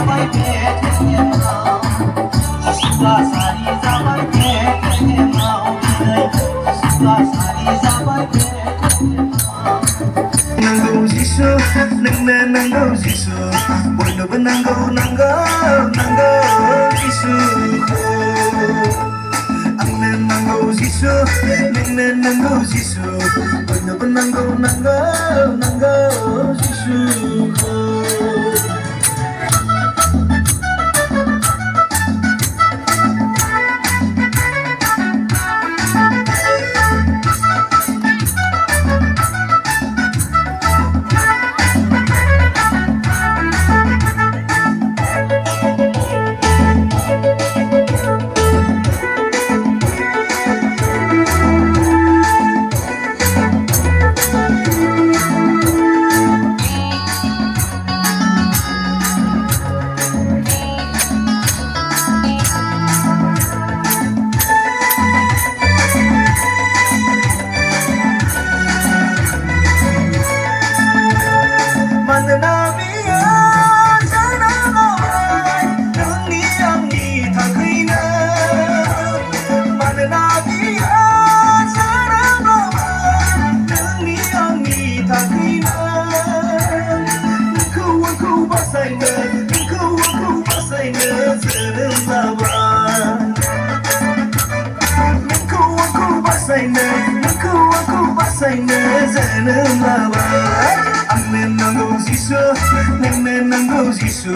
जाबाय पेटेमाव सिख्ला सारि जाबाय पेटेमाव सिख्ला सारि जाबाय पेटेमाव नांगौ जिसु नोंनो नांगौ जिसु बयनोबो नांगौ नांगौ नांगौ जिसुखौ आंनो नांगौ जिसु नोंनो नांगौ जिसु बयनोबो नांगौ नांगौ नांगौ जिसुखौ आंनो नांगौ जिसु नोंनो नांगौ जिसु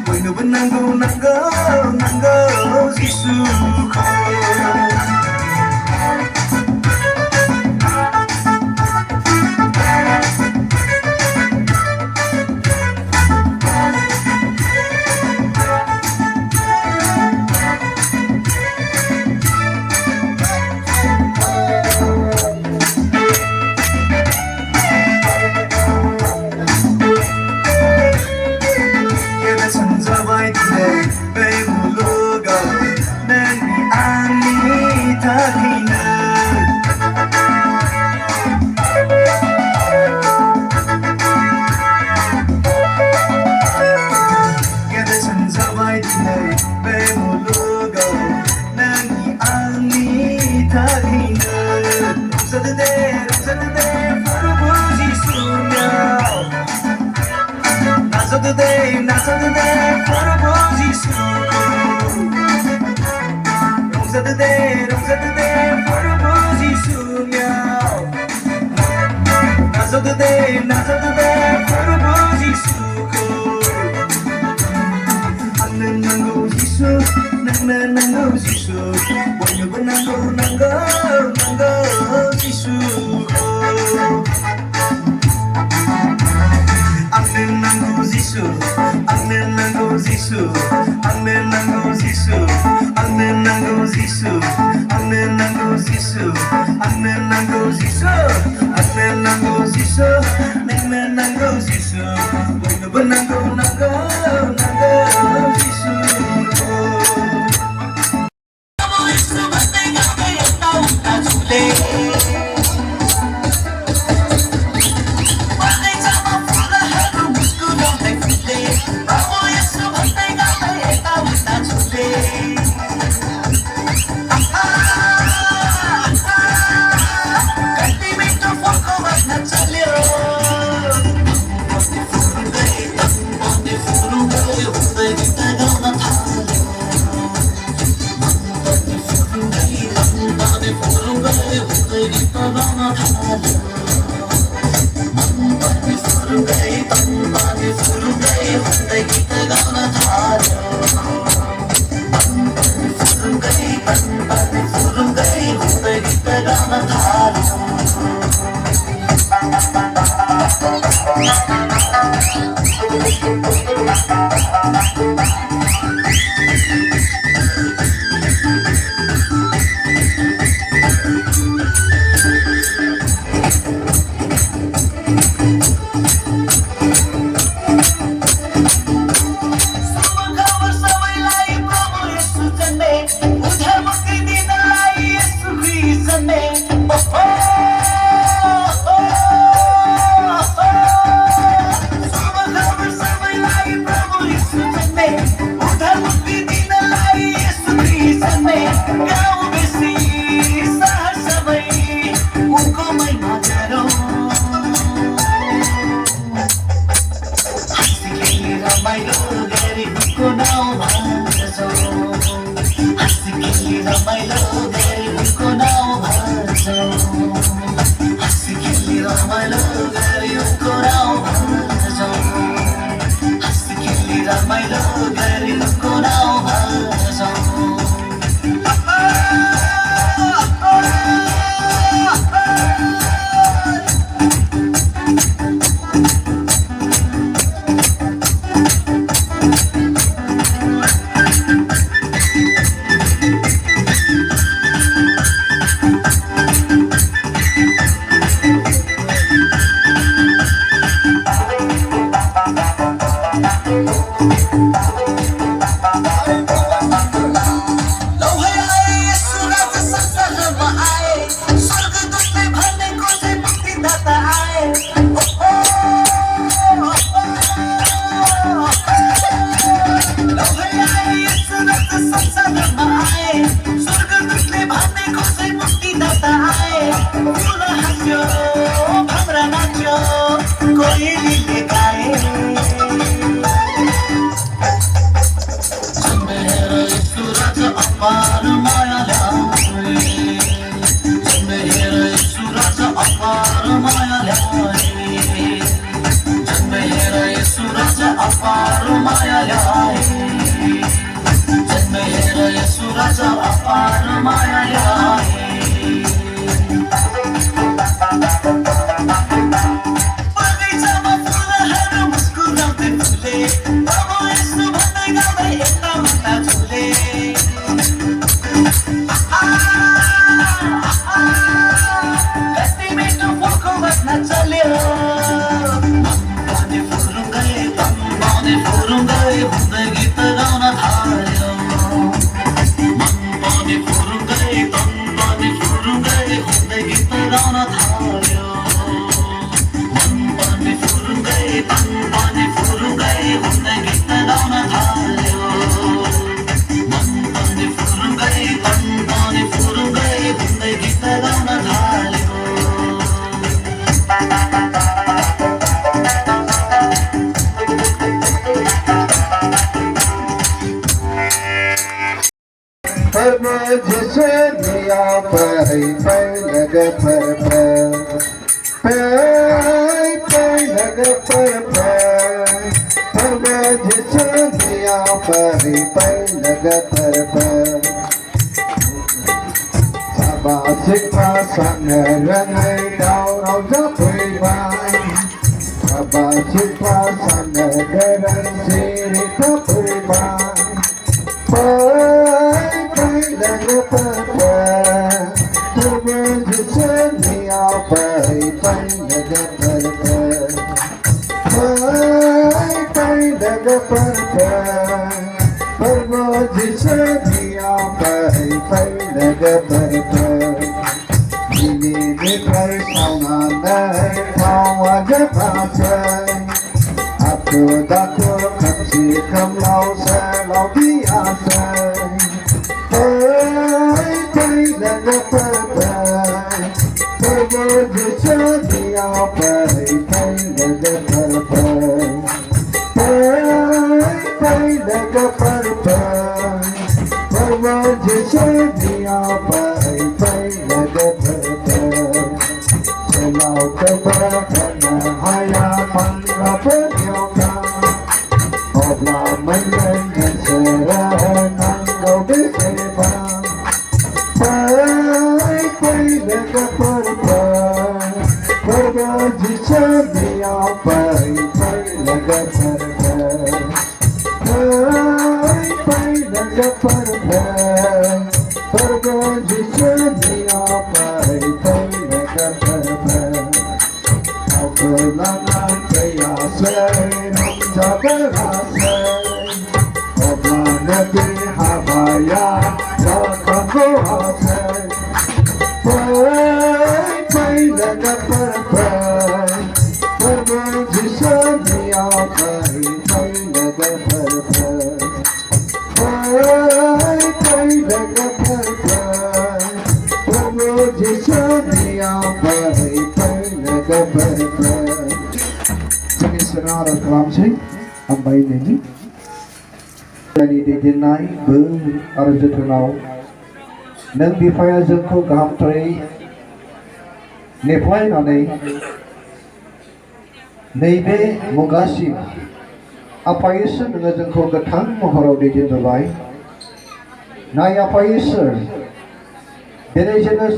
बयनोबो नांगौ नांगौ नांगौ जिसुखौ उनको नाउँ भन्छौ हाँसी खेली रमाइलो गरी उनको नाउँ भन्छौ हाँसी खेली रमाइलो गरी उनको नाउँ भन्छौ हाँसी खेली रमाइलो गरी उनको नाउँ भन्छौ नि दैदेननाय बोर आरो जोथोनाव नों बिफाया जोंखौ गाहामथारै नेफ्लायनानै नैबे मुगासिम आफा इसोर नोङो जोंखौ गोथां महराव दैदेनबोबाय नाय आफा इसोर दिनै जोङो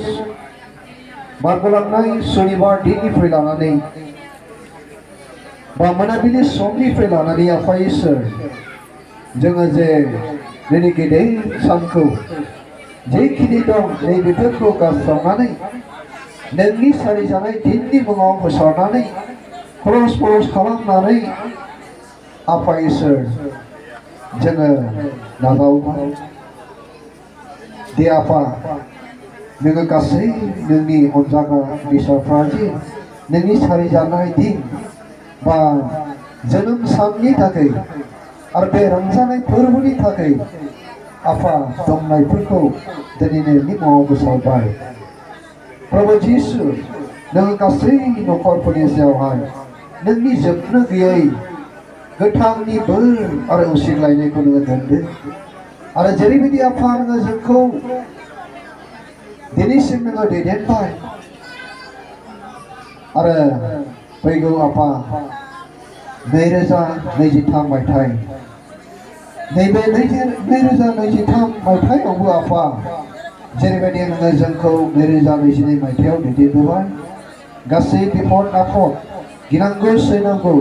बारगलांनाय सनिबार दिननिफ्राय लानानै बा मोनाबिलि समनिफ्राय लानानै आफा इसोर जोङो जे दिनै गेदेर सानखौ जेखिनि दं नैबेफोरखौ गारस्रावनानै नोंनि सारिजानाय दिननि मुङाव फोसावनानै खरस खालामनानै आफा इसोर जोङो नाजावबाय दे आफा नोङो गासै नोंनि अनजाग्रा बिसाफ्रा जे नोंनि सारिजानाय दिन बा जोनोम साननि थाखाय आरो बे रंजानाय फोरबोनि थाखाय आफा दंनायफोरखौ दिनै नोंनि मुङाव फोसावबाय प्रभु जिसु नों गासै नखरफोरनि सायावहाय नोंनि जोबनो गैयै गोथांनि बोर आरो उसिग्लायनायखौ नोङो दोनदो आरो जेरैबायदि आफा नोङो जोंखौ दिनैसिम नोङो दैदेनबाय आरो फैगौ आफा 2023 मायथाइ नैबे 2023 मायथाइयावबो आफा जेरैबायदि नोङो जोंखौ 2022 मायथाइयाव दैदेनबोबाय गासै बिपद आफद गिनांगौ सैनांगौ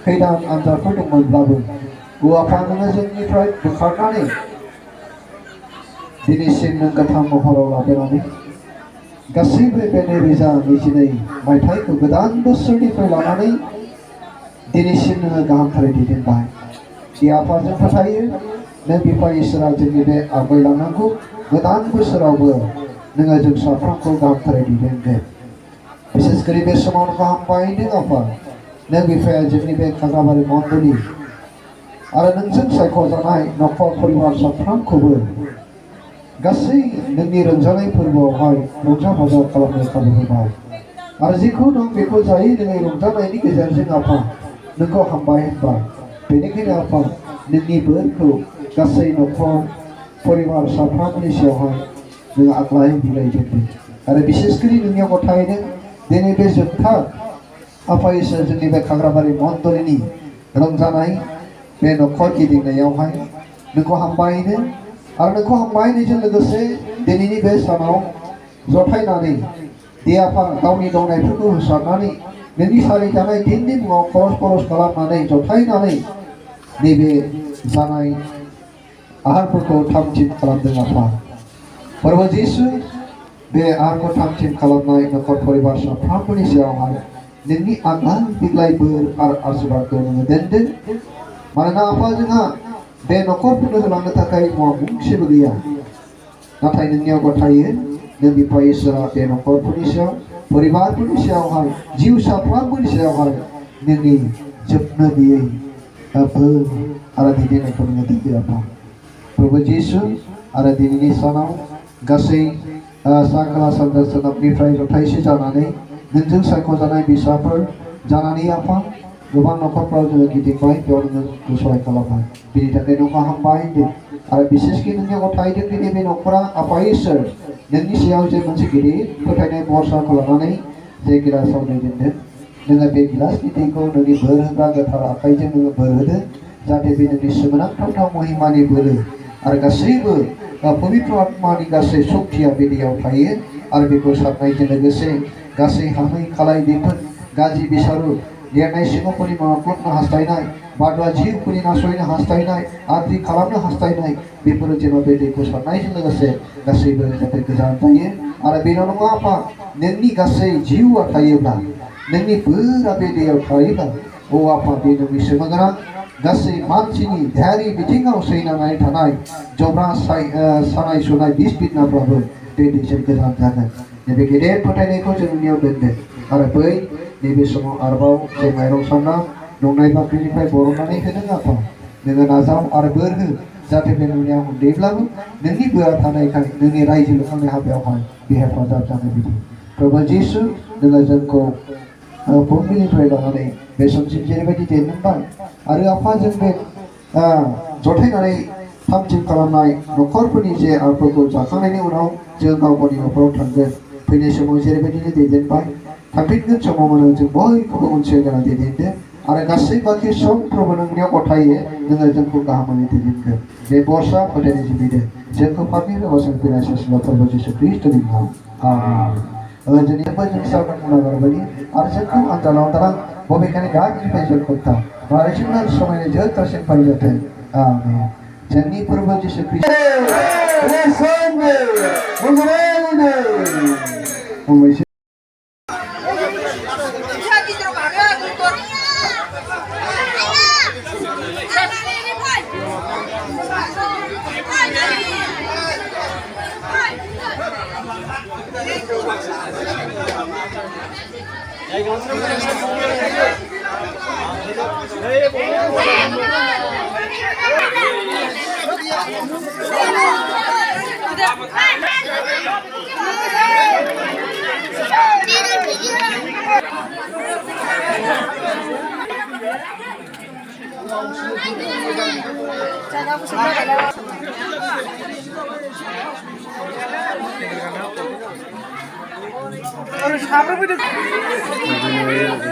खैदां आनजादफोर दंमोनब्लाबो आफा नोङो जोंनिफ्राय बोखारनानै दिनैसिम नों गोथां महराव लाबोनानै गासैबो बे 2022 मायथाइखौ गोदान बोसोरनिफ्राय लानानै दिनैसिम नोङो गाहामथारै दैदेनबाय बे आफाजों फोथायो नों बिफा इसोरा जोंनि बे आवगायलांनांगौ गोदान बोसोरावबो नोङो जों साफ्रोमखौ गाहामथारै दैदेनगोन बिसेसकरि बे समाव गाहाम बायदों आफा नों बिफाया जोंनि बे खाग्राबारि मण्डली आरो नोंजों सायख'जानाय नखर परिबार साफ्रोमखौबो गासै नोंनि रंजानाय फोरबोआवहाय रंजा बाजा खालामनो खाबु होबाय आरो जेखौ दं बेखौ जायै लोङै रंजानायनि गेजेरजों आफा नोंखौ हामबाय होनबाय बेनिखायनो आफा नोंनि बोरखौ गासै नखर परिबार साफ्रोमनि सायावहाय नों आग्लाय बिलाइ दोनदों आरो बिसेसकरि नोंनियाव गथायदों दिनै बे जोबथा आफा इसोर जोंनि बे खाग्राबारि मण्डलीनि रंजानाय बे नखर गिदिंनायावहाय नोंखौ हामबायनो आरो नोंखौ हामबायनायजों लोगोसे दिनैनि बे सानाव जथायनानै दे आफा गावनि दंनायफोरखौ होसारनानै नोंनि सारिजानाय दिननि मुङाव खरस खालामनानै जथायनानै नैबे जानाय आहारफोरखौ थामथिम खालामदों आफा प्रभु जिसु बे आहारखौ थामथिम खालामनाय नखर परिबार साफ्रोमनि सायावहाय नोंनि आग्लाय बिग्लाय बोर आरो आशीर्बादखौ नोङो दोनदो मानोना आफा जोंहा बे नखरफोरनो होलांनो थाखाय मुवा गंसेबो गैया नाथाय नोंनियाव गथायो नों बिफा इसोरा बे नखरफोरनि सायाव परिबारफोरनि सायावहाय जिउ साफ्रोमनि सायावहाय नोंनि जोबनो गैयै बोर आरो दैदेननायखौ नोङो दोनदो आफा प्रभु जिसु आरो दिनैनि सानाव गासै सानजा सोनाबनिफ्राय जथायसे जानानै नोंजों सायख'जानाय बिसाफोर जानानै आफा गोबां नखरफ्राव जोङो गिदिंबाय बेयाव नोङो सहाय खालामबाय बिनि थाखाय नोंखौ हामबाय होनदों आरो बिसेसकि नोंनि गथायदों दिनै बे नखरा आफा इसोर नोंनि सायाव जे मोनसे गिदिर फोथायनाय भरसाखौ लानानै जे गिलासाव दैदेनदों नोङो बे गिलासनि दैखौ नोंनि बोर होग्रा गोथार आखाइजों नोङो बोर होदो जाहाथे बे नोंनि सोमोनांथाव महिमानि बोलो आरो गासैबो पबित्र आत्मानि गासै शक्तिया बे दैयाव थायो आरो बेखौ सारनायजों लोगोसे गासै हामै खालाय बेफोर गाज्रि बिसारु लिरनाय सिङावफोरनि मावख्लबनो हास्थायनाय बादुवा जिउफोरनि नासयनो हास्थायनाय आद्रि खालामनो हास्थायनाय बेफोरो जेन' बे दैखौ सारनायजों लोगोसे गासैबो जाहाथे गोजान जायो आरो बेल' नङा आफा नोंनि गासै जिउआ थायोब्ला नोंनि बोरा बे दैयाव थायोब्ला आफा बे नोंनि सोमोगोनां गासै मानसिनि देहायारि बिथिङाव सैनानै थानाय जब्रा सानाय सुनाय बिस बिथनाफ्राबो बे दैजों गोजान जागोन नैबे गेदेर फोथायनायखौ जोंनियाव दोनदों आरो बै नैबे समाव आरोबाव जों माइरं सारना दंनाय बाख्रिनिफ्राय बरननानै होदों आफा नोङो नाजाव आरो बोर हो जाहाथे बे नुनायाव उन्दैब्लाबो नोंनि बोरा थानायखाय नोंनि रायजो लुखांनाय हाबायावहाय बे हेफाजाब जानाय बायदि प्रभु जिसु नोङो जोंखौ फुंबिलिनिफ्राय लानानै बे समसिम जेरैबायदि दैदेनबाय आरो आफा जों बे जथायनानै थामथिम खालामनाय न'खरफोरनि जे आरफोरखौ जाखांनायनि उनाव जों गाव गावनि न'खराव थांगोन फैनाय समाव जेरैबायदिनो दैदेनबाय थांफिनगोन समाव माने जों बयखौबो अनसाय गोनां दैदेनदो आरो गासै बाखि समफ्रावबो नोंनियाव गथायो नोङो जोंखौ गाहामै दैदेनगोन बे बर्षा फोथायनाय जिबिदो जोंखौ फारनिफ्राय बोसोन फैनाय सासेबा फोरबो जिसु ख्रिस्ट'नि मुङाव आमेन जोंनिबो जों सावराय बुंनांगौबायदि आरो जोंखौ आन्दालाव दालां बबेखानि गाज्रिनिफ्राय जोंखौ था आरो जोंना समायना जोबजासिम फालिजाथों आमेन जोंनि फोरबो जिसु ख्रिस्ट'नि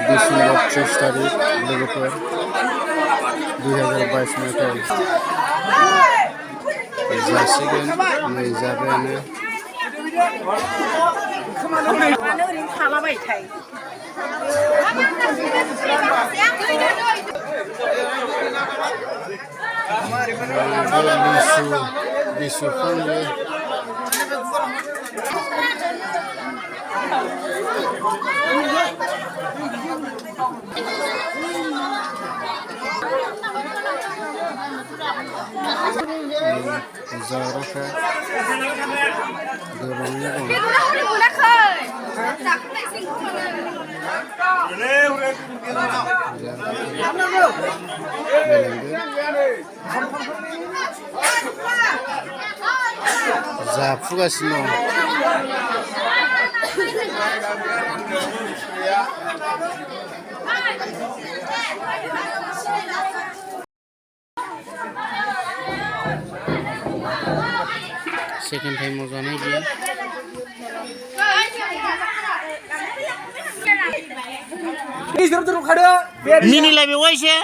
Desember 30 tarik लोगोफोर 2022 मायथाइ जासिगोन नै जाबायानो लिसु फानयो जाग्राफ्रा गोबाङैनो दं जाफुगासिनो दं सेकेन्ड टाइमाव जानाय गैया मिनिलाय बेवाय एसे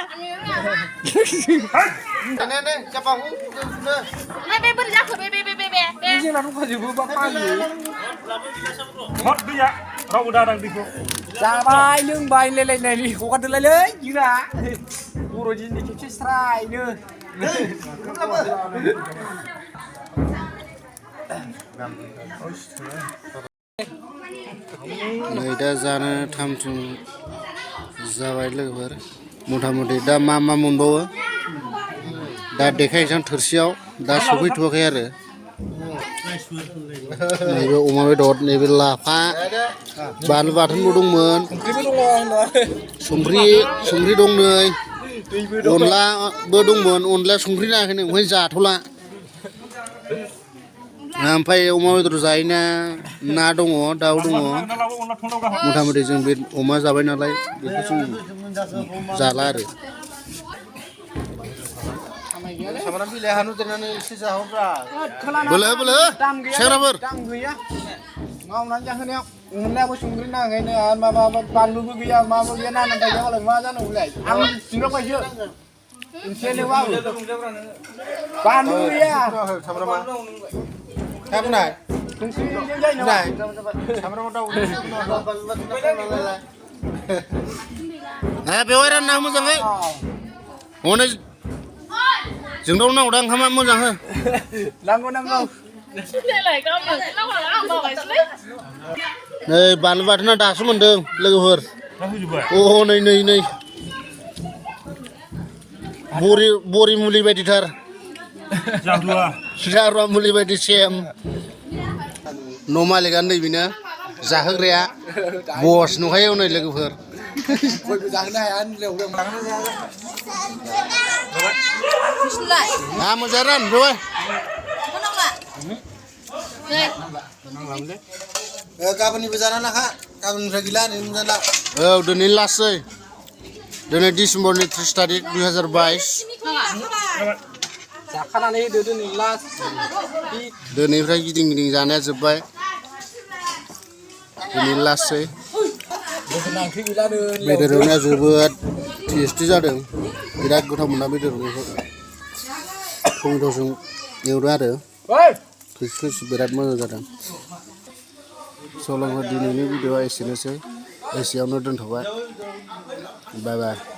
जाबाय लोंबाय लेलायनायनि हगारदोलायलै जिरा बर'दिननि खेबसे स्रायनो नै दा जानो थामथिम जाबाय लोगोफोर मथा मथि दा मा मोनबावो दा देखायनोसै थोरसियाव दा सफैथ'वाखै आरो नैबे अमा बेदर नैबे लाफा बानलु बाथोनबो दंमोन संख्रि दं नै अनलाबो दंमोन अनलाया संख्रि नाङाखैनो ओमफ्राय जाथ'ला ओमफ्राय अमा बेदर जायोना ना दङ दाउ दङ मथा मथि जों बे अमा जाबाय नालाय बेखौ जों जाला आरो बोलो सेंग्राफोर मावनानै जाहोनायाव अनलायाबो संख्रि नाङाखैनो माबा बानलुबो गैया माबो गैया नानाय गैया मालाय मा जानांगौलाय आं सिंग्राबायसो एसेनोबा बानलु गैया खाबनाय नाय बेवहाय रानना मोजाङै हनै जोंनाव नांगौदा ओंखामा मोजां हो नांगौ नै बानलु बाथोना दासो मोनदों लोगोफोर नै बरि मुलि बायदिथार जारुवा मुलि बायदि सेम न' मालिकआ नैबेनो जाहोग्राया बस नुखायो नै लोगोफोर मोजां रान बेवहाय गाबोननिबो जाना लाखा गाबोननिफ्राय गैला मोनजाला औ दिनै लास्टसै दिनै डिसेम्बरनि 30 तारिख 2022 जाखानानै होदो दिनै लास्ट दिनैनिफ्राय गिदिं गिदिं जानाया जोब्बाय दिनै लास्टसै जोगोनार ओंख्रि गैला बेदर एवनाया जोबोद टेस्टि जादों बिराद गोथाव मोना बेदर एवनायखौ टमेट'जों एवदों आरो खैस बिराद मोजां जादों स' लोगोफोर दिनैनि भिडिअ'आ एसेनोसै एसेयावनो दोनथ'बाय बाय बाय